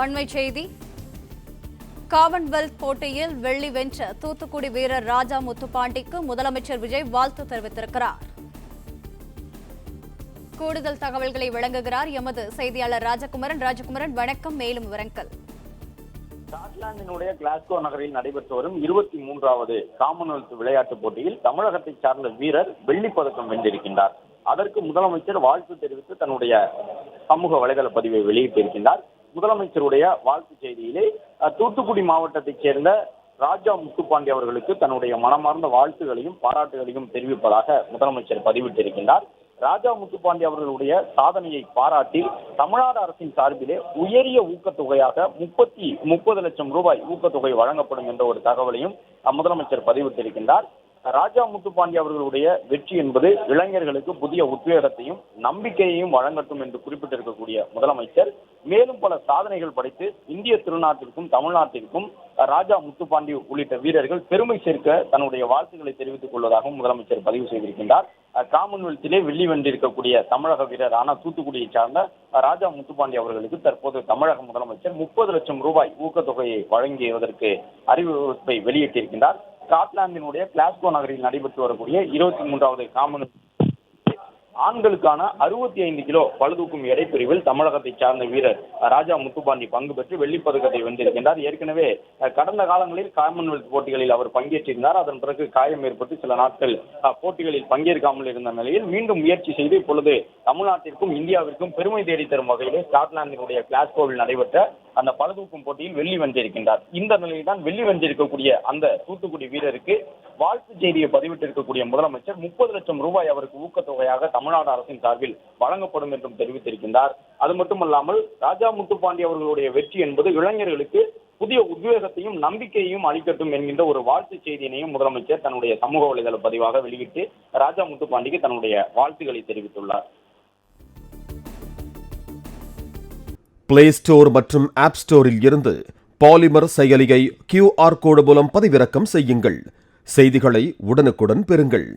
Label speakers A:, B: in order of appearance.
A: அண்மைச் செய்தி. காமன்வெல்த் போட்டியில் வெள்ளி வென்ற தூத்துக்குடி வீரர் ராஜா முத்துப்பாண்டிக்கு முதலமைச்சர் விஜய் வாழ்த்து தெரிவித்திருக்கிறார். கூடுதல் தகவல்களை வழங்குகிறார் எமது செய்தியாளர் ராஜகுமரன். வணக்கம். மேலும் விவரங்கள்.
B: ஸ்காட்லாந்தினுடைய கிளாஸ்கோ நகரில் நடைபெற்று வரும் 23வது காமன்வெல்த் விளையாட்டுப் போட்டியில் தமிழகத்தை சார்ந்த வீரர் வெள்ளிப் பதக்கம் வென்றிருக்கின்றார். அதற்கு முதலமைச்சர் வாழ்த்து தெரிவித்து தன்னுடைய சமூக வலைதள பதிவை வெளியிட்டிருக்கின்றார். முதலமைச்சருடைய வாழ்த்து செய்தியிலே தூத்துக்குடி மாவட்டத்தைச் சேர்ந்த ராஜா முத்துப்பாண்டி அவர்களுக்கு தன்னுடைய மனமார்ந்த வாழ்த்துகளையும் பாராட்டுகளையும் தெரிவிப்பதாக முதலமைச்சர் பதிவிட்டிருக்கின்றார். ராஜா முத்துப்பாண்டி அவர்களுடைய சாதனையை பாராட்டி தமிழ்நாடு அரசின் சார்பிலே உயரிய ஊக்கத்தொகையாக 30 லட்சம் ரூபாய் ஊக்கத்தொகை வழங்கப்படும் என்ற ஒரு தகவலையும் முதலமைச்சர் பதிவிட்டிருக்கின்றார். ராஜா முத்துப்பாண்டி அவர்களுடைய வெற்றி என்பது இளைஞர்களுக்கு புதிய உத்வேகத்தையும் நம்பிக்கையையும் வழங்கட்டும் என்று குறிப்பிட்டிருக்கக்கூடிய முதலமைச்சர் மேலும் பல சாதனைகள் படைத்து இந்திய திருநாட்டிற்கும் தமிழ்நாட்டிற்கும் ராஜா முத்துப்பாண்டி உள்ளிட்ட வீரர்கள் பெருமை சேர்க்க தன்னுடைய வாழ்த்துக்களை தெரிவித்துக் கொள்வதாகவும் முதலமைச்சர் பதிவு செய்திருக்கின்றார். காமன்வெல்த்திலே வெள்ளி வென்றிருக்கக்கூடிய தமிழக வீரரான தூத்துக்குடியை சார்ந்த ராஜா முத்துப்பாண்டி அவர்களுக்கு தற்போது தமிழக முதலமைச்சர் 30 லட்சம் ரூபாய் ஊக்கத்தொகையை வழங்கியதற்கு அறிவிப்பை வெளியிட்டிருக்கின்றார். ஸ்காட்லாந்தினுடைய கிளாஸ்கோ நகரில் நடைபெற்று வரக்கூடிய 23வது காமன்வெல்த் ஆண்களுக்கான 65 கிலோ பளுதூக்கும் எடைப்பிரிவில் தமிழகத்தை சார்ந்த வீரர் ராஜா முத்துப்பாண்டி பங்கு பெற்று வெள்ளிப் பதக்கத்தை வென்றிருக்கின்றார். ஏற்கனவே கடந்த காலங்களில் காமன்வெல்த் போட்டிகளில் அவர் பங்கேற்றிருந்தார். அதன் பிறகு காயம் ஏற்பட்டு சில நாட்கள் போட்டிகளில் பங்கேற்காமல் இருந்த நிலையில் மீண்டும் முயற்சி செய்து இப்பொழுது தமிழ்நாட்டிற்கும் இந்தியாவிற்கும் பெருமை தேடி தரும் வகையிலே ஸ்காட்லாந்தினுடைய கிளாஸ்கோவில் நடைபெற்ற அந்த பளுதூக்கும் போட்டியில் வெள்ளி வென்றிருக்கின்றார். இந்த நிலையில் தான் வெள்ளி வென்றிருக்கக்கூடிய அந்த தூத்துக்குடி வீரருக்கு வாழ்த்து செய்தியை பதிவிட்டிருக்கக்கூடிய முதலமைச்சர் 30 லட்சம் ரூபாய் அவருக்கு ஊக்கத்தொகையாக தமிழ்நாடு அரசின் சார்பில் வழங்கப்படும் என்றும் தெரிவித்திருக்கின்றார். அது மட்டுமல்லாமல் ராஜா முத்துப்பாண்டி அவர்களுடைய வெற்றி என்பது இளைஞர்களுக்கு புதிய உத்வேகத்தையும் நம்பிக்கையையும் அளிக்கட்டும் என்கின்ற ஒரு வாழ்த்து செய்தியினையும் முதலமைச்சர் தன்னுடைய சமூக வலைதள பதிவாக வெளியிட்டு ராஜா முத்துப்பாண்டிக்கு தன்னுடைய வாழ்த்துக்களை தெரிவித்துள்ளார்.
C: பிளே ஸ்டோர் மற்றும் ஆப் ஸ்டோரில் இருந்து பாலிமர் செயலியை QR கோடு மூலம் பதிவிறக்கம் செய்யுங்கள். செய்திகளை உடனுக்குடன் பெறுங்கள்.